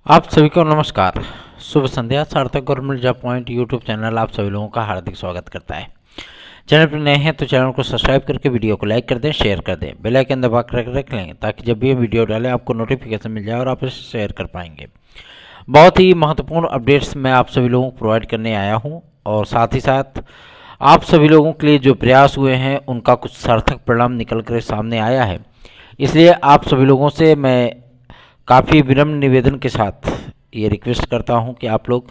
आप सभी को नमस्कार। शुभ संध्या। सार्थक government job point YouTube channel आप सभी लोगों का हार्दिक स्वागत करता है। चैनल पर नए हैं तो चैनल को सब्सक्राइब करके वीडियो को लाइक कर दें, शेयर कर दें, बेल आइकन दबा कर रख लें ताकि जब भी हम वीडियो डालें आपको नोटिफिकेशन मिल जाए और आप इसे शेयर कर पाएंगे। बहुत ही महत्वपूर्ण अपडेट्स मैं आप सभी लोगों को प्रोवाइड करने आया हूँ और साथ ही साथ आप सभी लोगों के लिए जो प्रयास हुए हैं उनका कुछ सार्थक परिणाम निकल कर सामने आया है। इसलिए आप सभी लोगों से मैं काफ़ी विनम्र निवेदन के साथ ये रिक्वेस्ट करता हूं कि आप लोग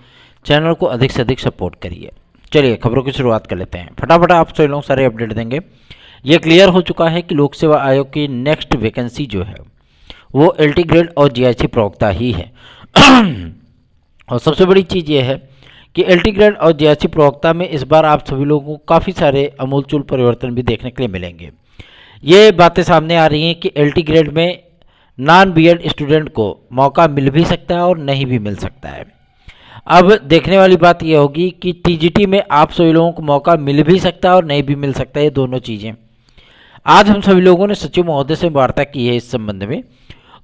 चैनल को अधिक से अधिक सपोर्ट करिए। चलिए खबरों की शुरुआत कर लेते हैं। फटाफट आप सभी लोग सारे अपडेट देंगे। ये क्लियर हो चुका है कि लोक सेवा आयोग की नेक्स्ट वैकेंसी जो है वो एलटी ग्रेड और जीआईसी प्रवक्ता ही है। और सबसे बड़ी चीज़ ये है कि एलटी ग्रेड और जीआईसी प्रवक्ता में इस बार आप सभी लोगों को काफ़ी सारे अमूलचूल परिवर्तन भी देखने के लिए मिलेंगे। ये बातें सामने आ रही हैं कि एलटी ग्रेड में नॉन बीएड स्टूडेंट को मौका मिल भी सकता है और नहीं भी मिल सकता है। अब देखने वाली बात यह होगी कि टीजीटी में आप सभी लोगों को मौका मिल भी सकता है और नहीं भी मिल सकता है, ये दोनों चीज़ें। आज हम सभी लोगों ने सचिव महोदय से वार्ता की है इस संबंध में,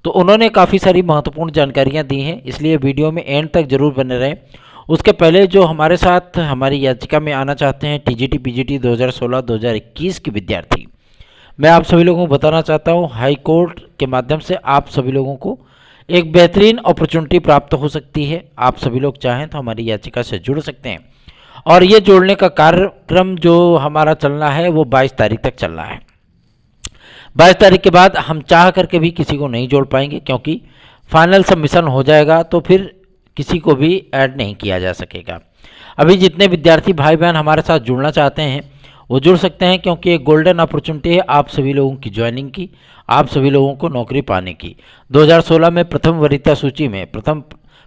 तो उन्होंने काफ़ी सारी महत्वपूर्ण जानकारियां दी हैं, इसलिए वीडियो में एंड तक जरूर बने रहें। उसके पहले जो हमारे साथ हमारी याचिका में आना चाहते हैं टीजीटी पीजीटी 2016-2021 के विद्यार्थी, मैं आप सभी लोगों को बताना चाहता हूं हाई कोर्ट के माध्यम से आप सभी लोगों को एक बेहतरीन अपॉर्चुनिटी प्राप्त हो सकती है। आप सभी लोग चाहें तो हमारी याचिका से जुड़ सकते हैं और ये जोड़ने का कार्यक्रम जो हमारा चलना है वो 22 तारीख तक चलना है। 22 तारीख के बाद हम चाह करके भी किसी को नहीं जोड़ पाएंगे, क्योंकि फाइनल सबमिशन हो जाएगा तो फिर किसी को भी ऐड नहीं किया जा सकेगा। अभी जितने विद्यार्थी भाई बहन हमारे साथ जुड़ना चाहते हैं वो जुड़ सकते हैं, क्योंकि एक गोल्डन अपॉर्चुनिटी है आप सभी लोगों की ज्वाइनिंग की, आप सभी लोगों को नौकरी पाने की। 2016 में प्रथम वरीयता सूची में, प्रथम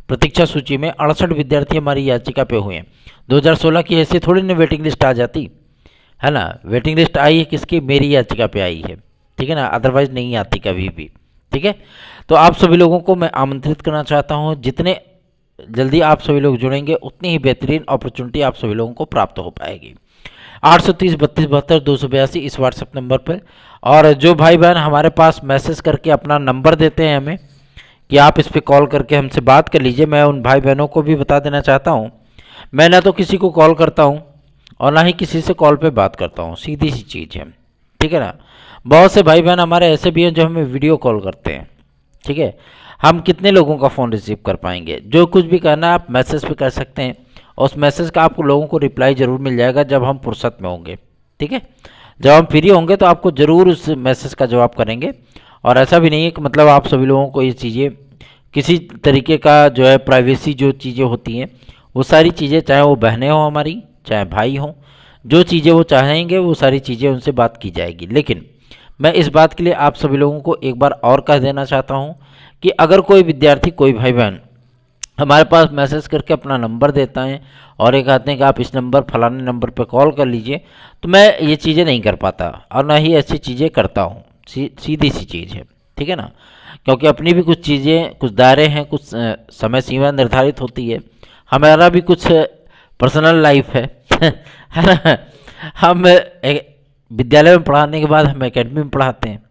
प्रतीक्षा सूची में 68 विद्यार्थी हमारी याचिका पे हुए हैं। 2016 की ऐसे थोड़ी ना वेटिंग लिस्ट आ जाती है ना। वेटिंग लिस्ट आई है किसकी? मेरी याचिका पे आई है, ठीक है ना, अदरवाइज नहीं आती कभी भी। ठीक है, तो आप सभी लोगों को मैं आमंत्रित करना चाहता हूँ, जितने जल्दी आप सभी लोग जुड़ेंगे उतनी ही बेहतरीन अपॉर्चुनिटी आप सभी लोगों को प्राप्त हो पाएगी। 830 32 72 282 इस व्हाट्सएप नंबर पर। और जो भाई बहन हमारे पास मैसेज करके अपना नंबर देते हैं हमें कि आप इस पर कॉल करके हमसे बात कर लीजिए, मैं उन भाई बहनों को भी बता देना चाहता हूं, मैं ना तो किसी को कॉल करता हूं और ना ही किसी से कॉल पे बात करता हूं, सीधी सी चीज़ है, ठीक है ना। बहुत से भाई बहन हमारे ऐसे भी हैं जो हमें वीडियो कॉल करते हैं, ठीक है। हम कितने लोगों का फ़ोन रिसीव कर पाएंगे? जो कुछ भी करना है आप मैसेज पे कर सकते हैं और उस मैसेज का आपको लोगों को रिप्लाई ज़रूर मिल जाएगा जब हम फुर्सत में होंगे, ठीक है। जब हम फ्री होंगे तो आपको ज़रूर उस मैसेज का जवाब करेंगे। और ऐसा भी नहीं है कि मतलब आप सभी लोगों को ये चीज़ें किसी तरीके का जो है प्राइवेसी जो चीज़ें होती हैं वो सारी चीज़ें, चाहे वो बहनें हों हमारी चाहे भाई हों, जो चीज़ें वो चाहेंगे वो सारी चीज़ें उनसे बात की जाएगी। लेकिन मैं इस बात के लिए आप सभी लोगों को एक बार और कह देना चाहता हूँ कि अगर कोई विद्यार्थी, कोई भाई बहन हमारे पास मैसेज करके अपना नंबर देता है और ये कहते हैं कि आप इस नंबर फलाने नंबर पर कॉल कर लीजिए, तो मैं ये चीज़ें नहीं कर पाता और ना ही ऐसी चीज़ें करता हूँ। सीधी सी चीज़ है, ठीक है ना, क्योंकि अपनी भी कुछ चीज़ें, कुछ दायरे हैं, कुछ समय सीमा निर्धारित होती है, हमारा भी कुछ पर्सनल लाइफ है है ना। हम विद्यालय में पढ़ाने के बाद हम एकेडमी में पढ़ाते हैं,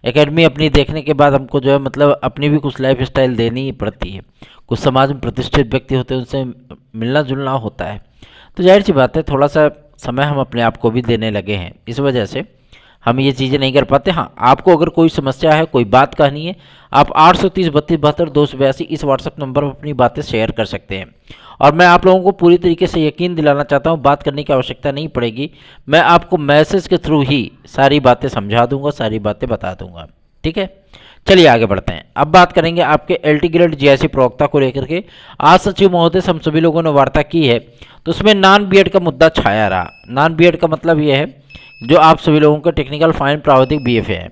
एकेडमी अपनी देखने के बाद हमको जो है मतलब अपनी भी कुछ लाइफ स्टाइल देनी ही पड़ती है। कुछ समाज में प्रतिष्ठित व्यक्ति होते हैं उनसे मिलना जुलना होता है, तो जाहिर सी बात है थोड़ा सा समय हम अपने आप को भी देने लगे हैं, इस वजह से हम ये चीज़ें नहीं कर पाते। हाँ, आपको अगर कोई समस्या है, कोई बात कहनी है, आप 830 32 72 282 इस व्हाट्सएप नंबर पर अपनी बातें शेयर कर सकते हैं। और मैं आप लोगों को पूरी तरीके से यकीन दिलाना चाहता हूँ, बात करने की आवश्यकता नहीं पड़ेगी, मैं आपको मैसेज के थ्रू ही सारी बातें समझा दूंगा, सारी बातें बता दूंगा, ठीक है। चलिए आगे बढ़ते हैं। अब बात करेंगे आपके एलटी ग्रेड जीआईसी प्रवक्ता को लेकर के। आज सचिव महोदय से हम सभी लोगों ने वार्ता की है, तो उसमें नॉन बीएड का मुद्दा छाया रहा। नॉन बीएड का मतलब ये है जो आप सभी लोगों का टेक्निकल फाइन प्रावधिक बीएफए है,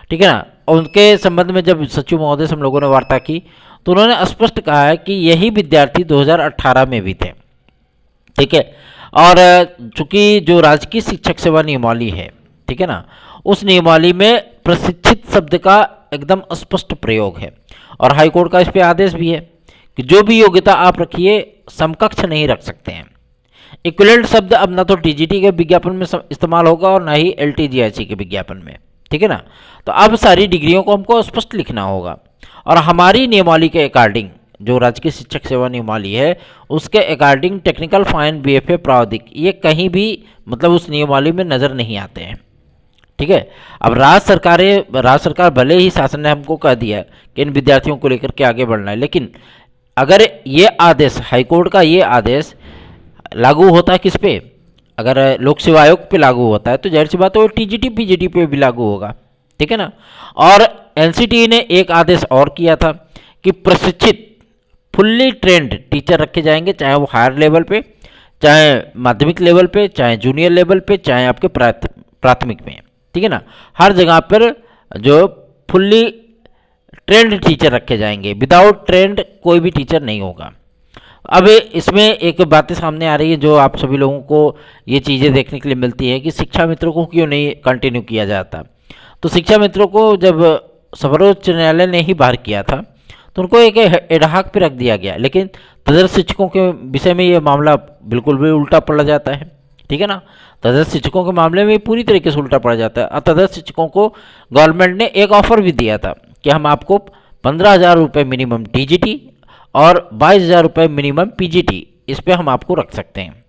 ठीक है ना। उनके संबंध में जब सचिव महोदय से हम लोगों ने वार्ता की तो उन्होंने स्पष्ट कहा है कि यही विद्यार्थी 2018 में भी थे, ठीक है। और चूंकि जो राजकीय शिक्षक सेवा नियमावली है, ठीक है ना, उस नियमावली में प्रशिक्षित शब्द का एकदम स्पष्ट प्रयोग है और हाईकोर्ट का इस पे आदेश भी है कि जो भी योग्यता आप रखिए समकक्ष नहीं रख सकते हैं। इक्विवेलेंट शब्द अब ना तो टीजीटी के विज्ञापन में इस्तेमाल होगा और ना ही एलटीजीआईसी के विज्ञापन में, ठीक है ना। तो अब सारी डिग्रियों को हमको स्पष्ट लिखना होगा और हमारी नियमावली के अकॉर्डिंग जो राजकीय शिक्षक सेवा नियमावली है उसके अकॉर्डिंग टेक्निकल फाइन बीएफए प्रावधिक ये कहीं भी मतलब उस नियमावली में नज़र नहीं आते हैं। ठीक है, अब राज्य सरकार भले ही शासन ने हमको कह दिया है कि इन विद्यार्थियों को लेकर के आगे बढ़ना है, लेकिन अगर ये आदेश हाईकोर्ट का ये आदेश लागू होता है किस पे, अगर लोक सेवा आयोग पे लागू होता है तो जाहिर सी बात है वो टीजीटी पीजीटी पे भी लागू होगा। ठीक है ना। और एनसीटी ने एक आदेश और किया था कि प्रशिक्षित फुल्ली ट्रेंड टीचर रखे जाएंगे, चाहे वो हायर लेवल पे, चाहे माध्यमिक लेवल पे, चाहे जूनियर लेवल पे, चाहे आपके प्राथमिक में। ठीक है ना, हर जगह पर जो फुल्ली ट्रेंड टीचर रखे जाएंगे, विदाउट ट्रेंड कोई भी टीचर नहीं होगा। अब इसमें एक बातें सामने आ रही है जो आप सभी लोगों को ये चीज़ें देखने के लिए मिलती है कि शिक्षा मित्रों को क्यों नहीं कंटिन्यू किया जाता। तो शिक्षा मित्रों को जब सर्वोच्च न्यायालय ने ही बाहर किया था तो उनको एक एडहाक पे रख दिया गया, लेकिन तदर्थ शिक्षकों के विषय में ये मामला बिल्कुल भी उल्टा पड़ जाता है। ठीक है ना, तदर्थ शिक्षकों के मामले में पूरी तरीके से उल्टा पड़ जाता है। और तदर्थ शिक्षकों को गवर्नमेंट ने एक ऑफर भी दिया था कि हम आपको 15,000 रुपये मिनिमम टीजीटी और 22,000 रुपये मिनिमम पीजीटी इस पर हम आपको रख सकते हैं।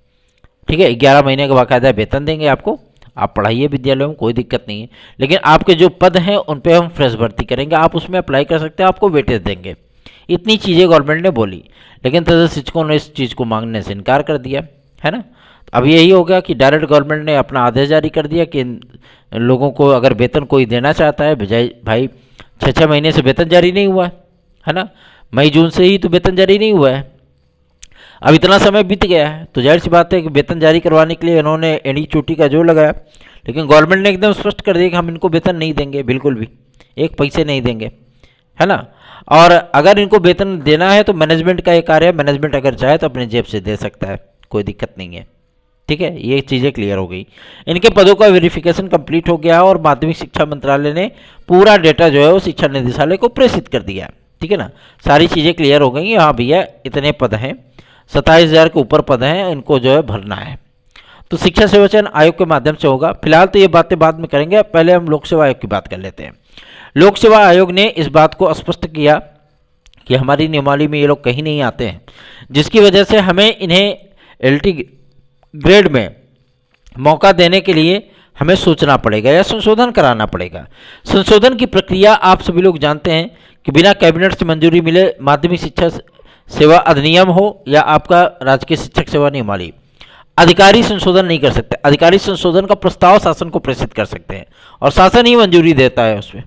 ठीक है, 11 महीने का बाकायदा वेतन देंगे आपको, आप पढ़ाइए विद्यालयों में, कोई दिक्कत नहीं है, लेकिन आपके जो पद हैं उन पे हम फ्रेश भर्ती करेंगे, आप उसमें अप्लाई कर सकते हैं, आपको वेटेज देंगे। इतनी चीज़ें गवर्नमेंट ने बोली, लेकिन तदर्थ शिक्षकों ने इस चीज़ को मांगने से इनकार कर दिया, है ना। अब यही हो गया कि डायरेक्ट गवर्नमेंट ने अपना आदेश जारी कर दिया कि इन लोगों को अगर वेतन कोई देना चाहता है, बजाय भाई 6-6 महीने से वेतन जारी नहीं हुआ है ना, मई जून से ही तो वेतन जारी नहीं हुआ है, अब इतना समय बीत गया है, तो जाहिर सी बात है कि वेतन जारी करवाने के लिए इन्होंने एड़ी चोटी का जोर लगाया, लेकिन गवर्नमेंट ने एकदम स्पष्ट कर दिया कि हम इनको वेतन नहीं देंगे, बिल्कुल भी एक पैसे नहीं देंगे, है ना। और अगर इनको वेतन देना है तो मैनेजमेंट का ये कार्य है, मैनेजमेंट अगर चाहे तो अपने जेब से दे सकता है, कोई दिक्कत नहीं है। ठीक है, ये चीज़ें क्लियर हो गई। इनके पदों का वेरिफिकेशन कंप्लीट हो गया और माध्यमिक शिक्षा मंत्रालय ने पूरा डेटा जो है वो शिक्षा निदेशालय को प्रेषित कर दिया। ठीक है ना, सारी चीज़ें क्लियर हो गई। हाँ भैया, इतने पद हैं, 27,000 के ऊपर पद हैं, इनको जो है भरना है, तो शिक्षा सेवा चयन आयोग के माध्यम से होगा। फिलहाल तो ये बातें बाद में करेंगे, पहले हम लोक सेवा आयोग की बात कर लेते हैं। लोक सेवा आयोग ने इस बात को स्पष्ट किया कि हमारी नियमावली में ये लोग कहीं नहीं आते हैं, जिसकी वजह से हमें इन्हें एलटी ग्रेड में मौका देने के लिए हमें सोचना पड़ेगा या संशोधन कराना पड़ेगा। संशोधन की प्रक्रिया आप सभी लोग जानते हैं कि बिना कैबिनेट से मंजूरी मिले माध्यमिक शिक्षा सेवा अधिनियम हो या आपका राजकीय शिक्षक सेवा नियमावली, अधिकारी संशोधन नहीं कर सकते। अधिकारी संशोधन का प्रस्ताव शासन को प्रेषित कर सकते हैं और शासन ही मंजूरी देता है उसमें,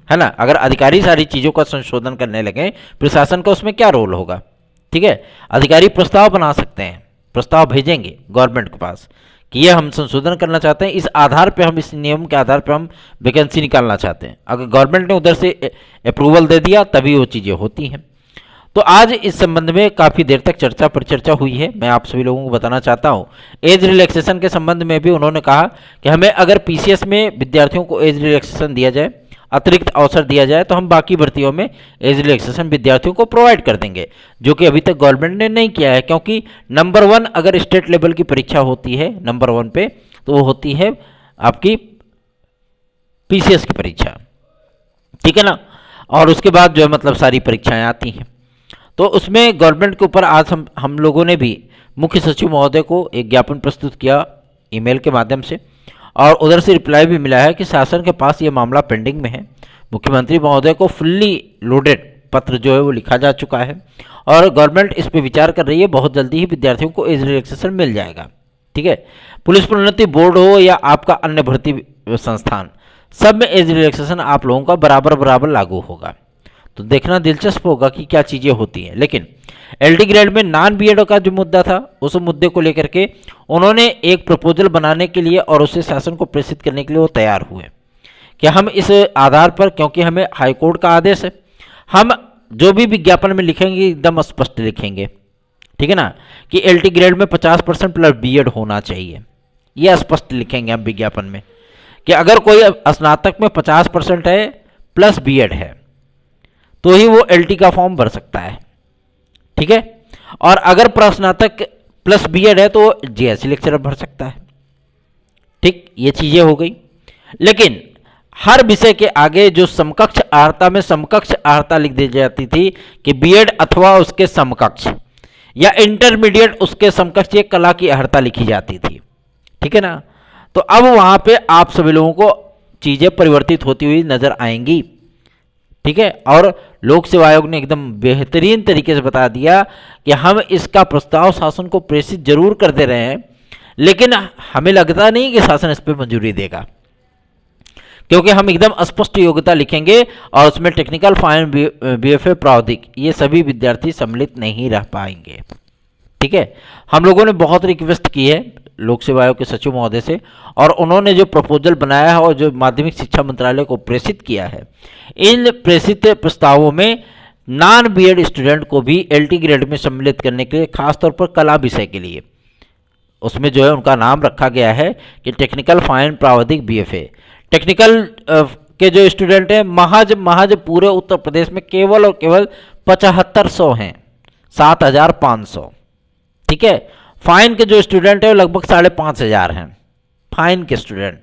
है ना। अगर अधिकारी सारी चीज़ों का संशोधन करने लगे फिर शासन का उसमें क्या रोल होगा। ठीक है, अधिकारी प्रस्ताव बना सकते हैं, प्रस्ताव भेजेंगे गवर्नमेंट के पास कि ये हम संशोधन करना चाहते हैं, इस आधार पे हम, इस नियम के आधार पे हम वैकेंसी निकालना चाहते हैं। अगर गवर्नमेंट ने उधर से अप्रूवल दे दिया तभी वो चीज़ें होती हैं। तो आज इस संबंध में काफ़ी देर तक चर्चा परिचर्चा हुई है। मैं आप सभी लोगों को बताना चाहता हूँ, एज रिलैक्सेशन के संबंध में भी उन्होंने कहा कि हमें अगर पीसीएस में विद्यार्थियों को एज रिलैक्सेशन दिया जाए, अतिरिक्त अवसर दिया जाए, तो हम बाकी भर्तियों में एज रिलैक्सेशन विद्यार्थियों को प्रोवाइड कर देंगे, जो कि अभी तक गवर्नमेंट ने नहीं किया है। क्योंकि नंबर 1 अगर स्टेट लेवल की परीक्षा होती है नंबर 1 पे, तो वो होती है आपकी पीसीएस की परीक्षा। ठीक है ना, और उसके बाद जो है मतलब सारी परीक्षाएं आती हैं। तो उसमें गवर्नमेंट के ऊपर आज हम लोगों ने भी मुख्य सचिव महोदय को एक ज्ञापन प्रस्तुत किया ईमेल के माध्यम से, और उधर से रिप्लाई भी मिला है कि शासन के पास ये मामला पेंडिंग में है। मुख्यमंत्री महोदय को फुल्ली लोडेड पत्र जो है वो लिखा जा चुका है और गवर्नमेंट इस पर विचार कर रही है, बहुत जल्दी ही विद्यार्थियों को एज रिलैक्सेशन मिल जाएगा। ठीक है, पुलिस प्रोन्नति बोर्ड हो या आपका अन्य भर्ती संस्थान, सब में एज रिलैक्सेशन आप लोगों का बराबर बराबर लागू होगा। तो देखना दिलचस्प होगा कि क्या चीज़ें होती हैं। लेकिन एलटी ग्रेड में नॉन बीएड का जो मुद्दा था, उस मुद्दे को लेकर के उन्होंने एक प्रपोजल बनाने के लिए और उसे शासन को प्रेषित करने के लिए वो तैयार हुए कि हम इस आधार पर, क्योंकि हमें हाईकोर्ट का आदेश है, हम जो भी विज्ञापन में लिखेंगे एकदम स्पष्ट लिखेंगे। ठीक है ना, कि एलटी ग्रेड में 50% प्लस बीएड होना चाहिए, यह स्पष्ट लिखेंगे हम विज्ञापन में कि अगर कोई स्नातक में 50% है प्लस बीएड है तो ही वो एलटी का फॉर्म भर सकता है। ठीक है, और अगर प्रस्नातक प्लस बीएड है तो जेएससी लेक्चरर भर सकता है। ठीक, ये चीज़ें हो गई। लेकिन हर विषय के आगे जो समकक्ष अर्हता में समकक्ष अर्हता लिख दी जाती थी कि बीएड अथवा उसके समकक्ष या इंटरमीडिएट उसके समकक्ष, ये कला की अर्हता लिखी जाती थी। ठीक है ना। तो अब वहां पे आप सभी लोगों को चीजें परिवर्तित होती हुई नजर आएंगी। ठीक है। और लोक सेवा आयोग ने एकदम बेहतरीन तरीके से बता दिया कि हम इसका प्रस्ताव शासन को प्रेषित जरूर कर दे रहे हैं, लेकिन हमें लगता नहीं कि शासन इस पर मंजूरी देगा, क्योंकि हम एकदम स्पष्ट योग्यता लिखेंगे और उसमें टेक्निकल फाइन बीएफए प्रावधिक ये सभी विद्यार्थी सम्मिलित नहीं रह पाएंगे। ठीक है। हम लोगों ने बहुत रिक्वेस्ट की है लोक सेवा आयोग के सचिव महोदय से, और उन्होंने जो प्रपोजल बनाया है और जो माध्यमिक शिक्षा मंत्रालय को प्रेषित किया है, इन प्रेषित प्रस्तावों में नॉन बीएड स्टूडेंट को भी एलटी ग्रेड में सम्मिलित करने के लिए, खासतौर पर कला विषय के लिए, उसमें जो है उनका नाम रखा गया है कि टेक्निकल फाइन प्रावधिक बीएफए। टेक्निकल के जो स्टूडेंट हैं महज पूरे उत्तर प्रदेश में केवल और केवल 7500 हैं, 7500। ठीक है। फाइन के जो स्टूडेंट है वो लगभग 5500 हैं फाइन के स्टूडेंट।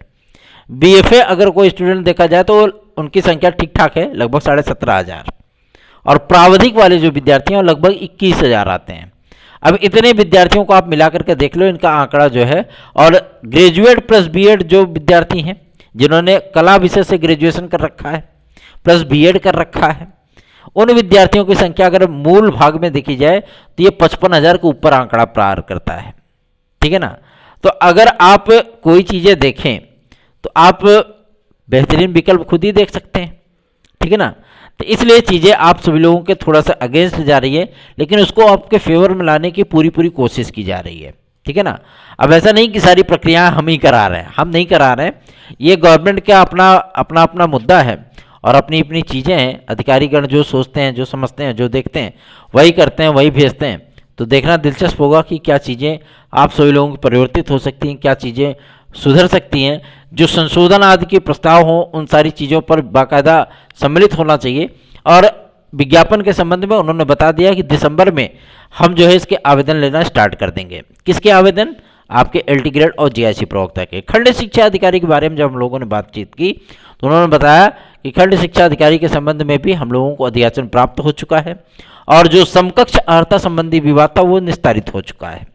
बीएफए अगर कोई स्टूडेंट देखा जाए तो उनकी संख्या ठीक ठाक है, लगभग 17,500। और प्रावधिक वाले जो विद्यार्थी हैं वो लगभग 21,000 आते हैं। अब इतने विद्यार्थियों को आप मिला करके देख लो इनका आंकड़ा जो है। और ग्रेजुएट प्लस बीएड जो विद्यार्थी हैं जिन्होंने कला विषय से ग्रेजुएशन कर रखा है प्लस बीएड कर रखा है, उन विद्यार्थियों की संख्या अगर मूल भाग में देखी जाए तो ये 55,000 के ऊपर आंकड़ा पार करता है। ठीक है ना। तो अगर आप कोई चीज़ें देखें तो आप बेहतरीन विकल्प खुद ही देख सकते हैं। ठीक है ना। तो इसलिए चीज़ें आप सभी लोगों के थोड़ा सा अगेंस्ट जा रही है, लेकिन उसको आपके फेवर में लाने की पूरी कोशिश की जा रही है। ठीक है ना। अब ऐसा नहीं कि सारी प्रक्रियाएं हम ही करा रहे हैं, हम नहीं करा रहे हैं। ये गवर्नमेंट का अपना मुद्दा है और अपनी अपनी चीज़ें हैं। अधिकारीगण जो सोचते हैं, जो समझते हैं, जो देखते हैं वही करते हैं, वही भेजते हैं। तो देखना दिलचस्प होगा कि क्या चीज़ें आप सभी लोगों की परिवर्तित हो सकती हैं, क्या चीज़ें सुधर सकती हैं। जो संशोधन आदि के प्रस्ताव हों उन सारी चीज़ों पर बाकायदा सम्मिलित होना चाहिए। और विज्ञापन के संबंध में उन्होंने बता दिया कि दिसंबर में हम जो है इसके आवेदन लेना स्टार्ट कर देंगे। किसके आवेदन? आपके एलटी ग्रेड और जीआईसी प्रवक्ता के। खंड शिक्षा अधिकारी के बारे में जब हम लोगों ने बातचीत की तो उन्होंने बताया कि खंड शिक्षा अधिकारी के संबंध में भी हम लोगों को अधियाचन प्राप्त हो चुका है और जो समकक्ष अर्हता संबंधी विवाद था वो निस्तारित हो चुका है।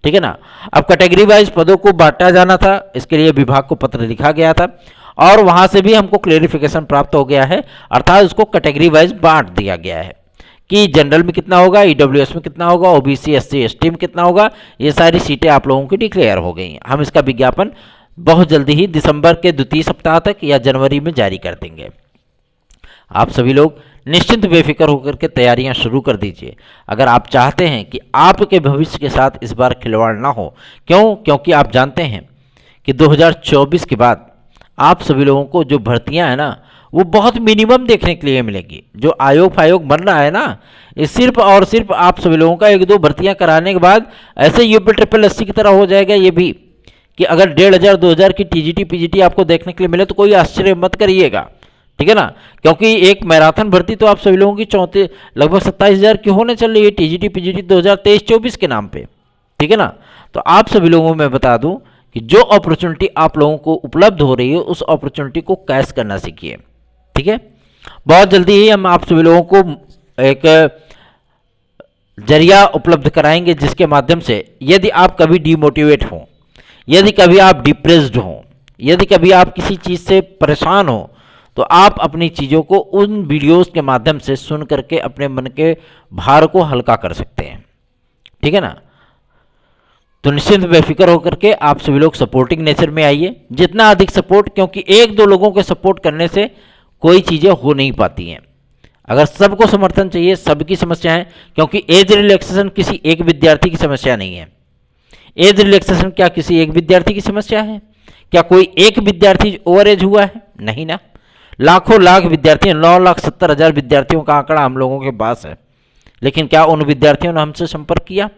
ठीक है ना। अब कैटेगरी वाइज पदों को बांटा जाना था, इसके लिए विभाग को पत्र लिखा गया था और वहां से भी हमको क्लेरिफिकेशन प्राप्त हो गया है, अर्थात उसको कैटेगरी वाइज बांट दिया गया है कि जनरल में कितना होगा, ईडब्ल्यूएस में कितना होगा, ओबीसी एससी एसटी में कितना होगा। ये सारी सीटें आप लोगों की डिक्लेयर हो गई हैं। हम इसका विज्ञापन बहुत जल्दी ही दिसंबर के द्वितीय सप्ताह तक या जनवरी में जारी कर देंगे। आप सभी लोग निश्चिंत बेफिक्र होकर के तैयारियां शुरू कर दीजिए अगर आप चाहते हैं कि आपके भविष्य के साथ इस बार खिलवाड़ ना हो। क्यों? क्योंकि आप जानते हैं कि 2024 के बाद आप सभी लोगों को जो भर्तियां हैं ना वो बहुत मिनिमम देखने के लिए मिलेगी। जो आयोग फायोग बन रहा है ना, ये सिर्फ और सिर्फ आप सभी लोगों का 1-2 भर्तियां कराने के बाद ऐसे यूपी ट्रिपल एससी की तरह हो जाएगा ये भी कि अगर 1,500-2,000 की टीजीटी पीजीटी आपको देखने के लिए मिले तो कोई आश्चर्य मत करिएगा। ठीक है ना। क्योंकि एक मैराथन भर्ती तो आप सभी लोगों की लगभग 27,000 की होने चल रही है टीजीटी पीजीटी 2023-24 के नाम पे। ठीक है ना। तो आप सभी लोगों को मैं बता दूं कि जो अपॉर्चुनिटी आप लोगों को उपलब्ध हो रही है उस अपॉर्चुनिटी को कैश करना सीखिए। ठीक है। बहुत जल्दी ही हम आप सभी लोगों को एक जरिया उपलब्ध कराएंगे जिसके माध्यम से यदि आप कभी डिमोटिवेट हो, यदि कभी आप डिप्रेस्ड हो, यदि कभी आप किसी चीज़ से परेशान हो तो आप अपनी चीज़ों को उन वीडियोस के माध्यम से सुन करके अपने मन के भार को हल्का कर सकते हैं। ठीक है ना। तो निश्चिंत बेफिक्र होकर के आप सभी लोग सपोर्टिंग नेचर में आइए, जितना अधिक सपोर्ट, क्योंकि 1-2 लोगों के सपोर्ट करने से कोई चीज़ें हो नहीं पाती हैं। अगर सबको समर्थन चाहिए, सबकी समस्या है, क्योंकि एज रिलैक्सेशन किसी एक विद्यार्थी की समस्या नहीं है। एज रिलैक्सेशन क्या किसी एक विद्यार्थी की समस्या है? क्या कोई एक विद्यार्थी ओवर एज हुआ है? नहीं ना। लाखों लाख विद्यार्थी, 9,70,000 विद्यार्थियों का आंकड़ा हम लोगों के पास है। लेकिन क्या उन विद्यार्थियों ने हमसे संपर्क किया?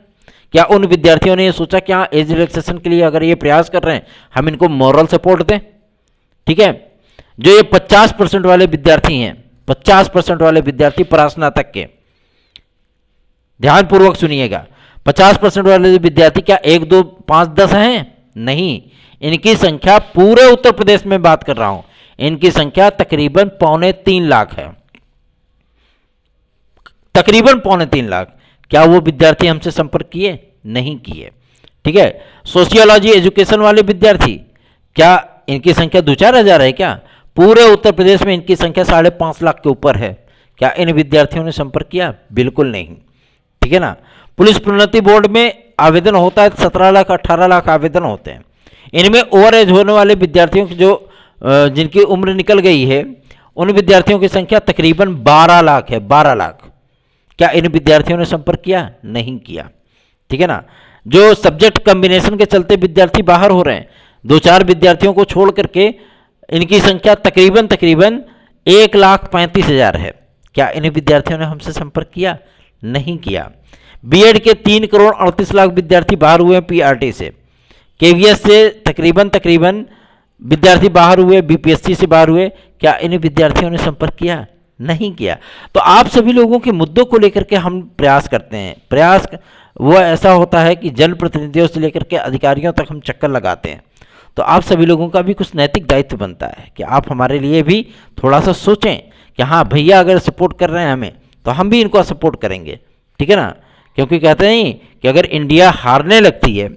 क्या उन विद्यार्थियों ने ये सोचा क्या एज रिलैक्सेशन के लिए अगर ये प्रयास कर रहे हैं हम इनको मॉरल सपोर्ट दें? ठीक है। जो ये 50% वाले विद्यार्थी हैं, 50% वाले विद्यार्थी परास्नातक के, ध्यानपूर्वक सुनिएगा, 50% वाले विद्यार्थी क्या 1, 2, 5, 10 हैं? नहीं, इनकी संख्या पूरे उत्तर प्रदेश में बात कर रहा हूं, इनकी संख्या तकरीबन 2.25 लाख है, तकरीबन 2.25 लाख। क्या वो विद्यार्थी हमसे संपर्क किए? नहीं किए। ठीक है, सोशियोलॉजी एजुकेशन वाले विद्यार्थी, क्या इनकी संख्या 2-4 हज़ार है क्या? पूरे उत्तर प्रदेश में इनकी संख्या 5.5 लाख के ऊपर है। क्या इन विद्यार्थियों ने संपर्क किया? बिल्कुल नहीं। ठीक है ना। पुलिस प्रोन्नति बोर्ड में आवेदन होता है 17 लाख 18 लाख आवेदन होते हैं। इनमें ओवर एज होने वाले विद्यार्थियों की जिनकी उम्र निकल गई है, उन विद्यार्थियों की संख्या तकरीबन 12 लाख है, 12 लाख। क्या इन विद्यार्थियों ने संपर्क किया? नहीं किया। ठीक है ना। जो सब्जेक्ट कॉम्बिनेशन के चलते विद्यार्थी बाहर हो रहे हैं, 2-4 विद्यार्थियों को छोड़ करके इनकी संख्या तकरीबन 1,35,000 है। क्या इन विद्यार्थियों ने हमसे संपर्क किया? नहीं किया। बीएड के 3 करोड़ 38 लाख विद्यार्थी बाहर हुए पीआरटी से, केवीएस से तकरीबन विद्यार्थी बाहर हुए, बीपीएससी से बाहर हुए। क्या इन विद्यार्थियों ने संपर्क किया? नहीं किया। तो आप सभी लोगों के मुद्दों को लेकर के हम प्रयास करते हैं। प्रयास वो ऐसा होता है कि जनप्रतिनिधियों से लेकर के अधिकारियों तक हम चक्कर लगाते हैं। तो आप सभी लोगों का भी कुछ नैतिक दायित्व बनता है कि आप हमारे लिए भी थोड़ा सा सोचें कि हाँ भैया अगर सपोर्ट कर रहे हैं हमें, तो हम भी इनको सपोर्ट करेंगे। ठीक है ना। क्योंकि कहते नहीं कि अगर इंडिया हारने लगती है,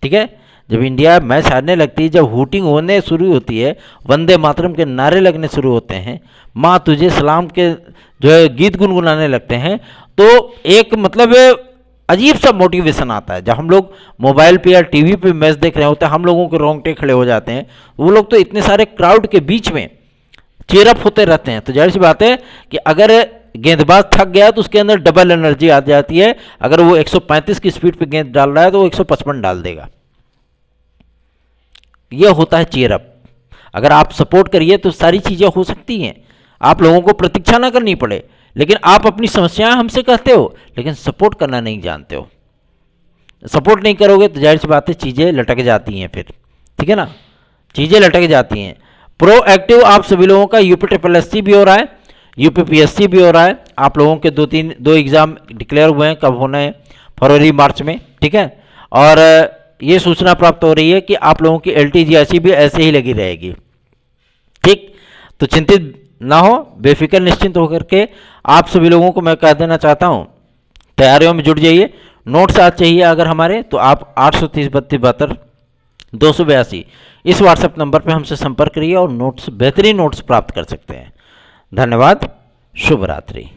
ठीक है, जब इंडिया मैच हारने लगती है, जब हूटिंग होने शुरू होती है, वंदे मातरम के नारे लगने शुरू होते हैं, माँ तुझे सलाम के जो है गीत गुनगुनाने लगते हैं, तो एक मतलब अजीब सा मोटिवेशन आता है। जब हम लोग मोबाइल पे या टीवी पे मैच देख रहे होते हैं, हम लोगों के रोंगटे खड़े हो जाते हैं। वो लोग तो इतने सारे क्राउड के बीच में चीयर अप होते रहते हैं। तो जाहिर सी बात है कि अगर गेंदबाज थक गया तो उसके अंदर डबल एनर्जी आ जाती है। अगर वो 135 की स्पीड पे गेंद डाल रहा है तो वो 155 डाल देगा। ये होता है चीयर अप। अगर आप सपोर्ट करिए तो सारी चीज़ें हो सकती हैं, आप लोगों को प्रतीक्षा ना करनी पड़े। लेकिन आप अपनी समस्याएं हमसे कहते हो, लेकिन सपोर्ट करना नहीं जानते हो। सपोर्ट नहीं करोगे तो जाहिर सी बात है चीज़ें लटक जाती हैं फिर। ठीक है ना, चीज़ें लटक जाती हैं। प्रोएक्टिव आप सभी लोगों का यूपी भी हो रहा है, यूपीपीएससी भी हो रहा है। आप लोगों के 2 एग्ज़ाम डिक्लेयर हुए हैं, कब होना है? फरवरी मार्च में। ठीक है। और ये सूचना प्राप्त हो रही है कि आप लोगों की LTGIC भी ऐसे ही लगी रहेगी। ठीक, तो चिंतित ना हो, बेफिक्र निश्चिंत होकर के आप सभी लोगों को मैं कह देना चाहता हूँ, तैयारियों में जुट जाइए। नोट्स आज चाहिए अगर हमारे, तो आप 830-32-72-282 इस व्हाट्सएप नंबर पे हमसे संपर्क करिए और नोट्स, बेहतरीन नोट्स प्राप्त कर सकते हैं। धन्यवाद। शुभ रात्रि।